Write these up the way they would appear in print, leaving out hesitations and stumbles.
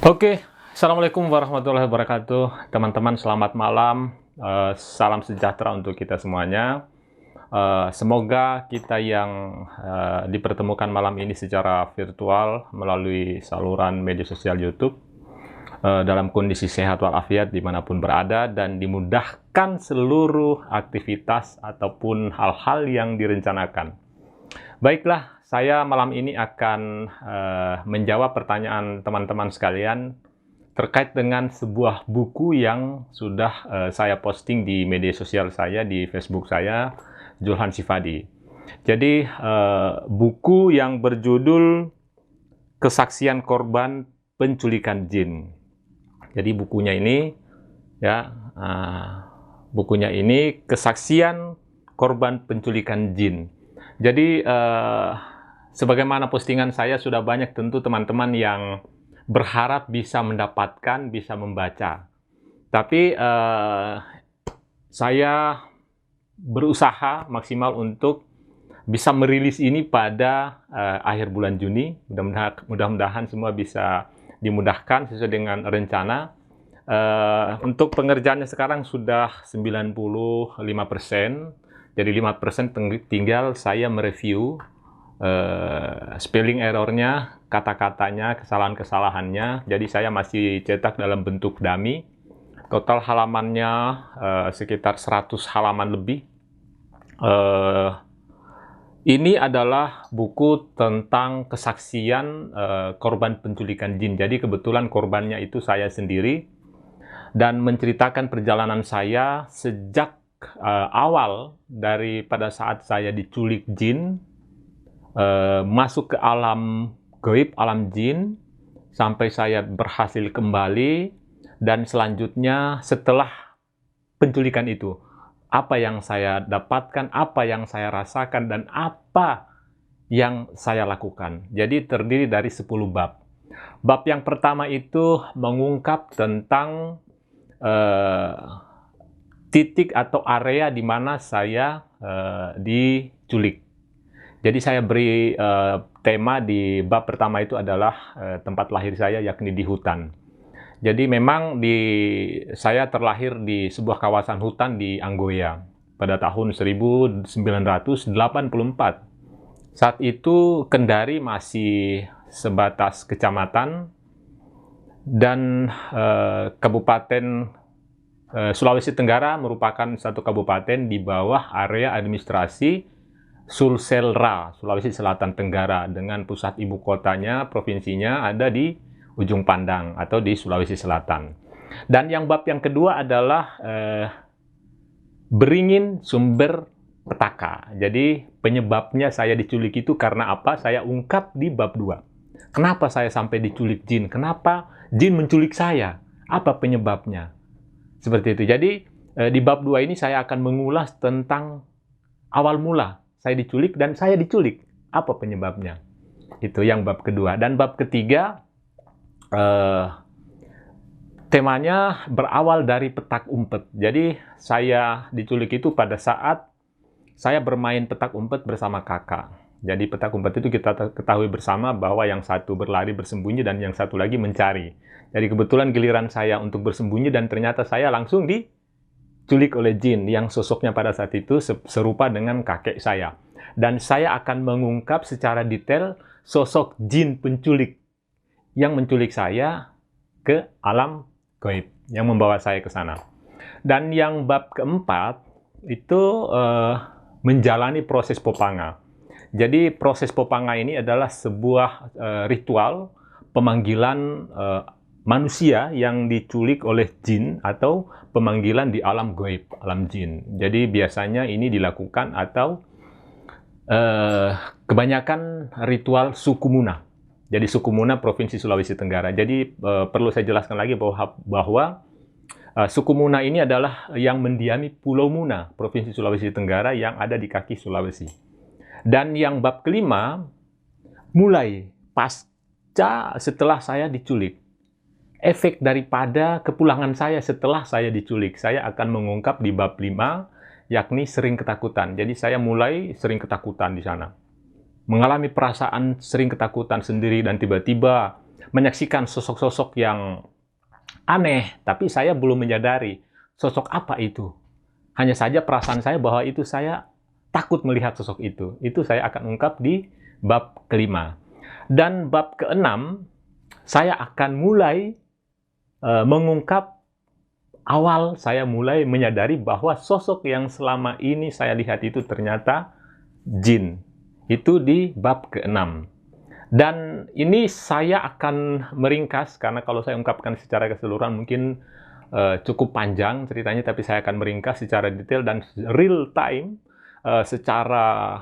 Oke, assalamualaikum warahmatullahi wabarakatuh, teman-teman. Selamat malam, salam sejahtera untuk kita semuanya. Semoga kita yang dipertemukan malam ini secara virtual melalui saluran media sosial YouTube dalam kondisi sehat walafiat dimanapun berada dan dimudahkan seluruh aktivitas ataupun hal-hal yang direncanakan. Baiklah, saya malam ini akan menjawab pertanyaan teman-teman sekalian terkait dengan sebuah buku yang sudah saya posting di media sosial saya, di Facebook saya, Julhan Sifadi. Jadi, buku yang berjudul Kesaksian Korban Penculikan Jin. Jadi bukunya ini, ya, bukunya ini Kesaksian Korban Penculikan Jin. Jadi, sebagaimana postingan saya sudah banyak tentu teman-teman yang berharap bisa mendapatkan, bisa membaca. Tapi saya berusaha maksimal untuk bisa merilis ini pada akhir bulan Juni. Mudah-mudahan semua bisa dimudahkan sesuai dengan rencana. Untuk pengerjaannya sekarang sudah 95%. Jadi 5% tinggal saya mereview spelling errornya, kata-katanya, kesalahan-kesalahannya. Jadi saya masih cetak dalam bentuk dummy. Total halamannya sekitar 100 halaman lebih. Ini adalah buku tentang kesaksian korban penculikan jin. Jadi kebetulan korbannya itu saya sendiri dan menceritakan perjalanan saya sejak awal daripada saat saya diculik jin, masuk ke alam gaib, alam jin, sampai saya berhasil kembali, dan selanjutnya setelah penculikan itu, apa yang saya dapatkan, apa yang saya rasakan, dan apa yang saya lakukan. Jadi terdiri dari 10 bab. Bab yang pertama itu mengungkap tentang titik atau area di mana saya diculik. Jadi saya beri tema di bab pertama itu adalah tempat lahir saya, yakni di hutan. Jadi memang saya terlahir di sebuah kawasan hutan di Anggoya pada tahun 1984. Saat itu Kendari masih sebatas kecamatan dan Kabupaten Sulawesi Tenggara merupakan satu kabupaten di bawah area administrasi Sulselra, Sulawesi Selatan Tenggara, dengan pusat ibu kotanya, provinsinya ada di Ujung Pandang atau di Sulawesi Selatan. Dan yang bab yang kedua adalah beringin sumber petaka. Jadi penyebabnya saya diculik itu karena apa? Saya ungkap di bab 2. Kenapa saya sampai diculik jin? Kenapa jin menculik saya? Apa penyebabnya? Seperti itu. Jadi di bab 2 ini saya akan mengulas tentang awal mula saya diculik dan saya diculik. Apa penyebabnya? Itu yang bab kedua. Dan bab ketiga temanya berawal dari petak umpet. Jadi saya diculik itu pada saat saya bermain petak umpet bersama kakak. Jadi petak umpet itu kita ketahui bersama bahwa yang satu berlari bersembunyi dan yang satu lagi mencari. Jadi kebetulan giliran saya untuk bersembunyi dan ternyata saya langsung diculik oleh jin yang sosoknya pada saat itu serupa dengan kakek saya. Dan saya akan mengungkap secara detail sosok jin penculik yang menculik saya ke alam gaib, yang membawa saya ke sana. Dan yang bab keempat itu menjalani proses popanga. Jadi proses popanga ini adalah sebuah ritual pemanggilan manusia yang diculik oleh jin atau pemanggilan di alam gaib, alam jin. Jadi biasanya ini dilakukan atau kebanyakan ritual suku Muna. Jadi suku Muna Provinsi Sulawesi Tenggara. Jadi perlu saya jelaskan lagi bahwa suku Muna ini adalah yang mendiami Pulau Muna, Provinsi Sulawesi Tenggara yang ada di kaki Sulawesi. Dan yang bab kelima, mulai pasca setelah saya diculik. Efek daripada kepulangan saya setelah saya diculik, saya akan mengungkap di bab 5, yakni sering ketakutan. Jadi saya mulai sering ketakutan di sana. Mengalami perasaan sering ketakutan sendiri dan tiba-tiba menyaksikan sosok-sosok yang aneh, tapi saya belum menyadari sosok apa itu. Hanya saja perasaan saya bahwa itu saya takut melihat sosok itu. Itu saya akan ungkap di bab kelima. Dan bab keenam, saya akan mulai mengungkap awal saya mulai menyadari bahwa sosok yang selama ini saya lihat itu ternyata jin. Itu di bab keenam. Dan ini saya akan meringkas, karena kalau saya ungkapkan secara keseluruhan mungkin cukup panjang ceritanya, tapi saya akan meringkas secara detail dan real time, secara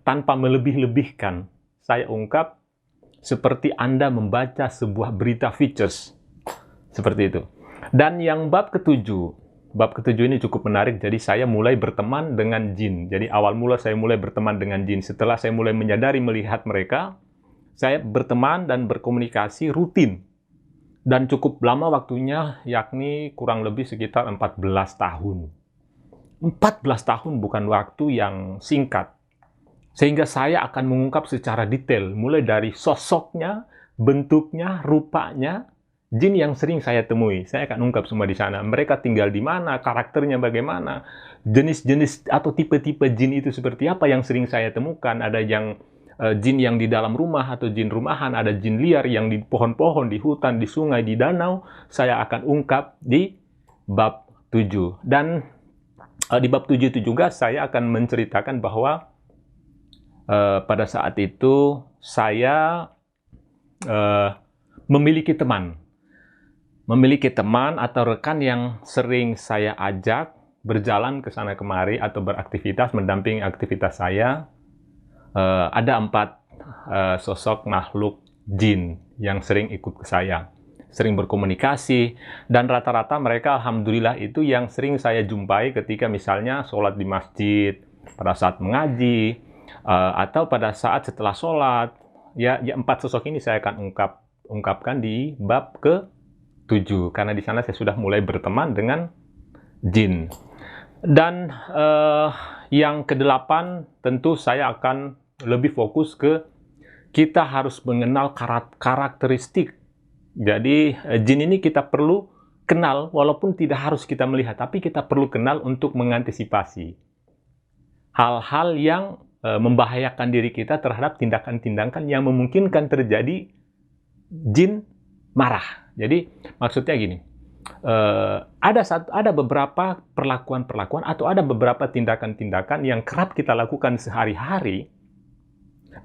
tanpa melebih-lebihkan. Saya ungkap seperti Anda membaca sebuah berita features. Seperti itu. Dan yang bab ketujuh ini cukup menarik. Jadi saya mulai berteman dengan jin. Jadi awal mula saya mulai berteman dengan jin. Setelah saya mulai menyadari melihat mereka, saya berteman dan berkomunikasi rutin. Dan cukup lama waktunya, yakni kurang lebih sekitar 14 tahun. 14 tahun bukan waktu yang singkat. Sehingga saya akan mengungkap secara detail, mulai dari sosoknya, bentuknya, rupanya, jin yang sering saya temui. Saya akan ungkap semua di sana. Mereka tinggal di mana, karakternya bagaimana, jenis-jenis atau tipe-tipe jin itu seperti apa yang sering saya temukan. Ada yang jin yang di dalam rumah atau jin rumahan, ada jin liar yang di pohon-pohon, di hutan, di sungai, di danau. Saya akan ungkap di bab 7. Dan di bab 7 itu juga saya akan menceritakan bahwa pada saat itu saya memiliki teman atau rekan yang sering saya ajak berjalan ke sana kemari atau beraktivitas, mendampingi aktivitas saya. Ada 4 sosok makhluk jin yang sering ikut ke saya, sering berkomunikasi, dan rata-rata mereka alhamdulillah itu yang sering saya jumpai ketika misalnya sholat di masjid, pada saat mengaji, atau pada saat setelah sholat. Ya 4 sosok ini saya akan ungkapkan di bab ke-7, karena di sana saya sudah mulai berteman dengan jin. Dan yang ke-8 tentu saya akan lebih fokus ke kita harus mengenal karakteristik. Jadi jin ini kita perlu kenal, walaupun tidak harus kita melihat, tapi kita perlu kenal untuk mengantisipasi hal-hal yang membahayakan diri kita terhadap tindakan-tindakan yang memungkinkan terjadi jin marah. Jadi maksudnya gini, ada beberapa perlakuan-perlakuan atau ada beberapa tindakan-tindakan yang kerap kita lakukan sehari-hari,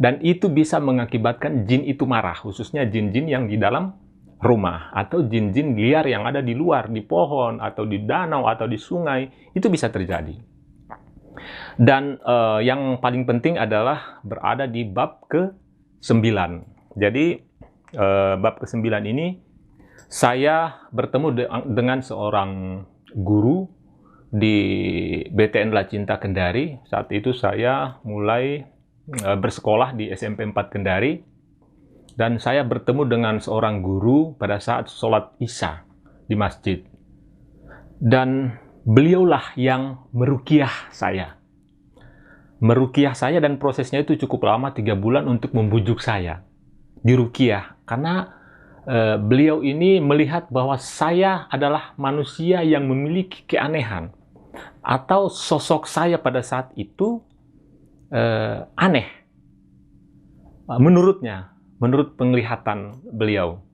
dan itu bisa mengakibatkan jin itu marah, khususnya jin-jin yang di dalam rumah atau jin-jin liar yang ada di luar, di pohon atau di danau atau di sungai. Itu bisa terjadi. Dan yang paling penting adalah berada di bab ke-9. Jadi bab ke-9 ini saya bertemu dengan seorang guru di BTN La Cinta Kendari. Saat itu saya mulai bersekolah di SMP 4 Kendari, dan saya bertemu dengan seorang guru pada saat sholat Isya di masjid. Dan beliaulah yang meruqyah saya. Meruqyah saya, dan prosesnya itu cukup lama, 3 bulan untuk membujuk saya diruqyah. Karena beliau ini melihat bahwa saya adalah manusia yang memiliki keanehan, atau sosok saya pada saat itu aneh menurutnya, menurut penglihatan beliau.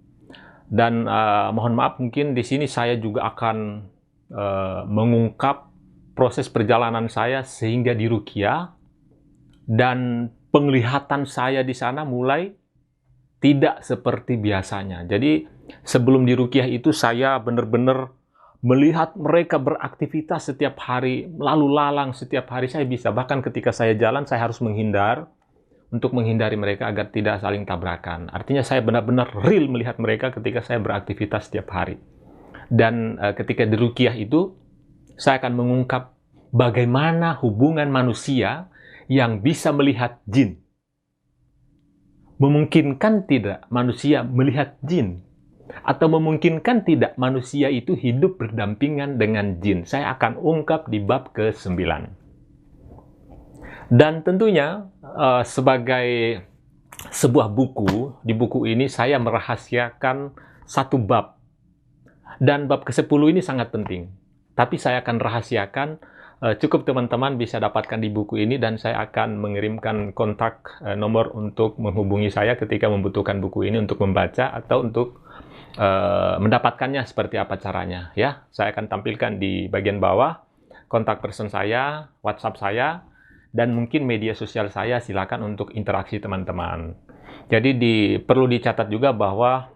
Dan mohon maaf, mungkin di sini saya juga akan mengungkap proses perjalanan saya sehingga diruqyah, dan penglihatan saya di sana mulai tidak seperti biasanya. Jadi sebelum diruqyah itu saya benar-benar melihat mereka beraktivitas setiap hari, lalu lalang setiap hari. Saya bisa, bahkan ketika saya jalan, saya harus menghindar untuk menghindari mereka agar tidak saling tabrakan. Artinya saya benar-benar real melihat mereka ketika saya beraktivitas setiap hari. Dan ketika diruqyah itu, saya akan mengungkap bagaimana hubungan manusia yang bisa melihat jin. Memungkinkan tidak manusia melihat jin? Atau memungkinkan tidak manusia itu hidup berdampingan dengan jin? Saya akan ungkap di bab ke-9. Dan tentunya sebagai sebuah buku. Di buku ini saya merahasiakan satu bab. Dan bab ke-10 ini sangat penting. Tapi saya akan rahasiakan, cukup teman-teman bisa dapatkan di buku ini dan saya akan mengirimkan kontak nomor untuk menghubungi saya ketika membutuhkan buku ini untuk membaca atau untuk mendapatkannya seperti apa caranya. Ya, saya akan tampilkan di bagian bawah kontak person saya, WhatsApp saya, dan mungkin media sosial saya. Silakan untuk interaksi teman-teman. Jadi perlu dicatat juga bahwa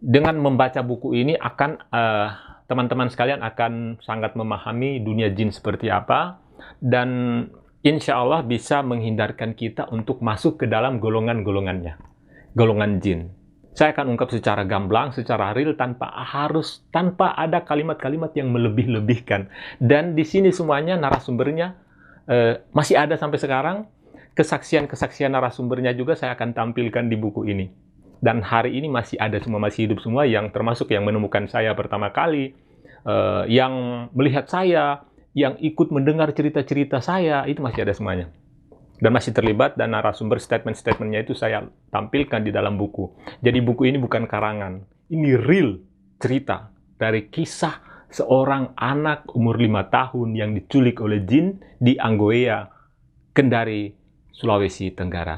dengan membaca buku ini akan teman-teman sekalian akan sangat memahami dunia jin seperti apa, dan insya Allah bisa menghindarkan kita untuk masuk ke dalam golongan-golongannya, golongan jin. Saya akan ungkap secara gamblang, secara real, tanpa ada kalimat-kalimat yang melebih-lebihkan. Dan di sini semuanya narasumbernya masih ada sampai sekarang. Kesaksian-kesaksian narasumbernya juga saya akan tampilkan di buku ini. Dan hari ini masih ada semua, masih hidup semua, yang termasuk yang menemukan saya pertama kali, yang melihat saya, yang ikut mendengar cerita-cerita saya, itu masih ada semuanya. Dan masih terlibat, dan narasumber statement-statementnya itu saya tampilkan di dalam buku. Jadi buku ini bukan karangan, ini real cerita dari kisah seorang anak umur 5 tahun yang diculik oleh jin di Anggoea, Kendari, Sulawesi Tenggara.